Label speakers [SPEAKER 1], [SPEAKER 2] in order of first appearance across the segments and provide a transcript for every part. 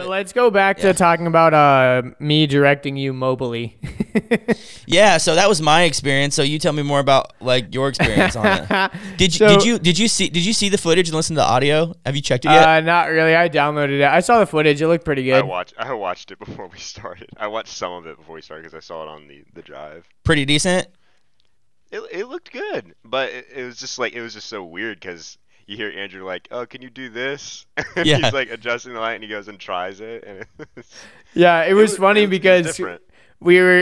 [SPEAKER 1] let's go back to talking about me directing you mobily.
[SPEAKER 2] Yeah, so that was my experience. So you tell me more about like your experience on it. Did you see the footage and listen to the audio? Have you checked it yet?
[SPEAKER 1] Not really. I downloaded it. I saw the footage. It looked pretty good.
[SPEAKER 3] I watched it before we started. I watched some of it before we started because I saw it on the drive.
[SPEAKER 2] Pretty decent.
[SPEAKER 3] It looked good, but it was just like it was just so weird because you hear Andrew like, "Oh, can you do this?" And
[SPEAKER 2] Yeah.
[SPEAKER 3] he's like adjusting the light, and he goes and tries it, and
[SPEAKER 1] it was funny because
[SPEAKER 3] different.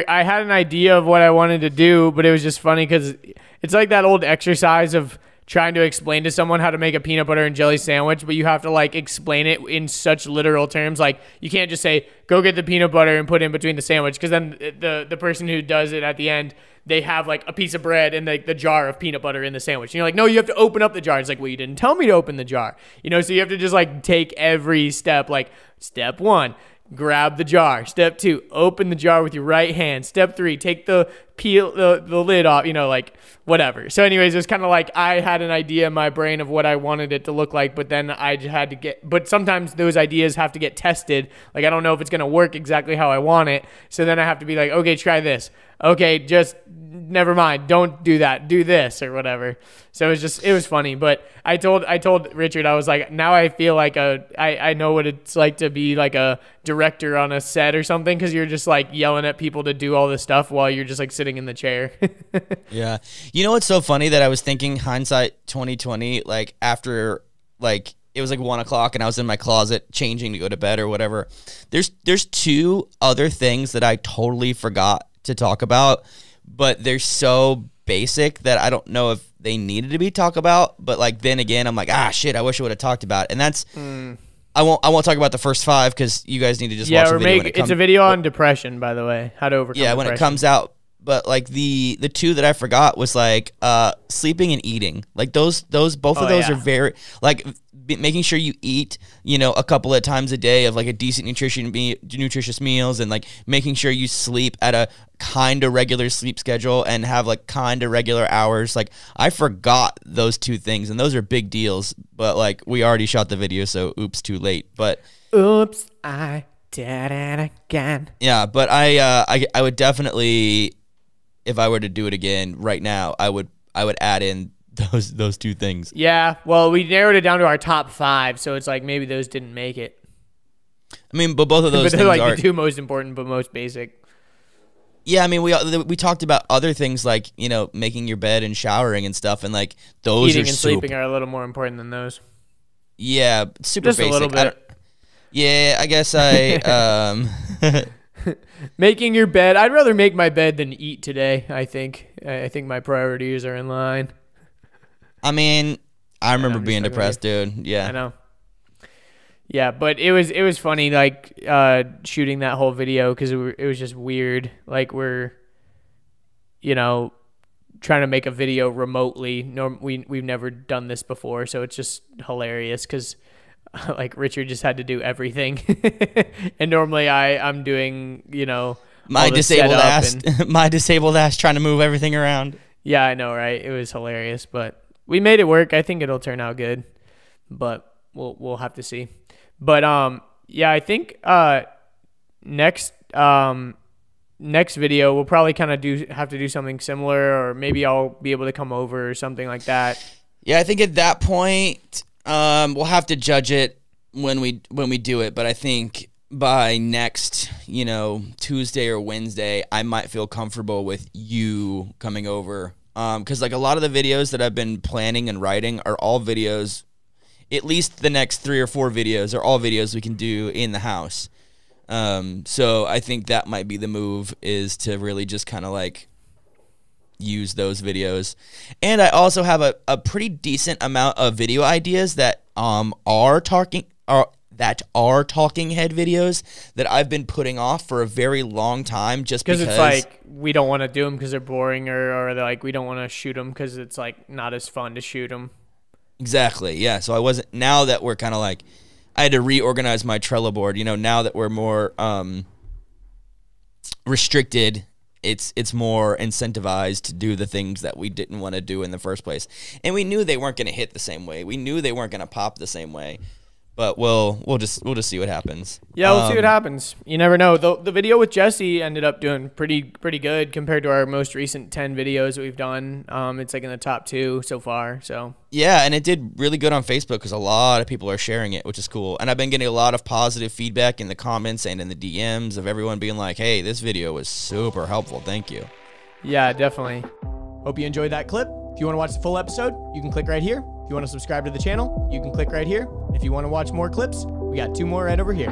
[SPEAKER 1] I had an idea of what I wanted to do, but it was just funny because it's like that old exercise of trying to explain to someone how to make a peanut butter and jelly sandwich, but you have to like explain it in such literal terms. Like you can't just say, "Go get the peanut butter and put it in between the sandwich," because then the person who does it at the end, they have like a piece of bread and like the jar of peanut butter in the sandwich. And you're like, no, you have to open up the jar. It's like, well, you didn't tell me to open the jar. So you have to just like take every step. Like step 1, grab the jar. Step 2, open the jar with your right hand. Step 3, take the lid off, like whatever. So anyways, it was kind of like I had an idea in my brain of what I wanted it to look like, but then I had to but sometimes those ideas have to get tested. Like I don't know if it's going to work exactly how I want it. So then I have to be like, okay, try this. Okay, just never mind. Don't do that. Do this or whatever. So it was funny. But I told Richard, I was like, now I feel like I know what it's like to be like a director on a set or something, because you're just like yelling at people to do all this stuff while you're just like sitting in the chair.
[SPEAKER 2] Yeah. You know what's so funny that I was thinking hindsight 2020, like after like it was like 1 o'clock and I was in my closet changing to go to bed or whatever. There's 2 other things that I totally forgot to talk about, but they're so basic that I don't know if they needed to be talked about. But like then again, I'm like, shit, I wish I would have talked about it. And that's I won't talk about the first 5 because you guys need to just watch the video.
[SPEAKER 1] It's a video on depression, by the way, how to overcome depression.
[SPEAKER 2] When it comes out. But like the 2 that I forgot was like sleeping and eating. Like both of those are very like making sure you eat, a couple of times a day of like a decent nutritious meals, and like making sure you sleep at a kind of regular sleep schedule and have like kind of regular hours. Like I forgot those 2 things, and those are big deals. But like we already shot the video, so oops, too late. But
[SPEAKER 1] oops, I did it again.
[SPEAKER 2] Yeah, but I would definitely, if I were to do it again right now, I would add in those 2 things.
[SPEAKER 1] Yeah, well, we narrowed it down to our top 5, so it's like maybe those didn't make it.
[SPEAKER 2] I mean, but both of those
[SPEAKER 1] but they're
[SPEAKER 2] things
[SPEAKER 1] like
[SPEAKER 2] are
[SPEAKER 1] the 2 most important but most basic.
[SPEAKER 2] Yeah, I mean, we talked about other things like making your bed and showering and stuff, and like those
[SPEAKER 1] eating
[SPEAKER 2] are
[SPEAKER 1] and sleeping are a little more important than those.
[SPEAKER 2] Yeah, super
[SPEAKER 1] just
[SPEAKER 2] basic.
[SPEAKER 1] A little bit.
[SPEAKER 2] Yeah, I guess I
[SPEAKER 1] making your bed. I'd rather make my bed than eat today. I think my priorities are in line.
[SPEAKER 2] I mean, I remember being depressed, dude. Yeah,
[SPEAKER 1] I know. Yeah, but it was funny, like shooting that whole video, because it was just weird. Like we're, trying to make a video remotely. We've never done this before, so it's just hilarious because like Richard just had to do everything, and normally I'm doing
[SPEAKER 2] my disabled ass trying to move everything around.
[SPEAKER 1] Yeah, I know, right? It was hilarious, but we made it work. I think it'll turn out good, but we'll have to see. But yeah, I think next video we'll probably kind of have to do something similar, or maybe I'll be able to come over or something like that.
[SPEAKER 2] Yeah, I think at that point we'll have to judge it when we do it, but I think by next, Tuesday or Wednesday, I might feel comfortable with you coming over. Because like a lot of the videos that I've been planning and writing are all videos, at least the next 3 or 4 videos are all videos we can do in the house. So I think that might be the move, is to really just kind of like use those videos. And I also have a pretty decent amount of video ideas that are talking head videos that I've been putting off for a very long time, just because
[SPEAKER 1] it's like we don't want to do them because they're boring, or they're like we don't want to shoot them because it's like not as fun to shoot them.
[SPEAKER 2] Exactly. Yeah. So I wasn't. Now that we're kind of like, I had to reorganize my Trello board. Now that we're more restricted, it's more incentivized to do the things that we didn't want to do in the first place. And we knew they weren't going to hit the same way. We knew they weren't going to pop the same way. But we'll just see what happens.
[SPEAKER 1] Yeah, we'll see what happens. You never know. The video with Jesse ended up doing pretty good compared to our most recent 10 videos that we've done. It's like in the top 2 so far. So
[SPEAKER 2] yeah, and it did really good on Facebook because a lot of people are sharing it, which is cool. And I've been getting a lot of positive feedback in the comments and in the DMs of everyone being like, "Hey, this video was super helpful. Thank you."
[SPEAKER 1] Yeah, definitely.
[SPEAKER 4] Hope you enjoyed that clip. If you want to watch the full episode, you can click right here. If you want to subscribe to the channel, you can click right here. If you want to watch more clips, we got 2 more right over here.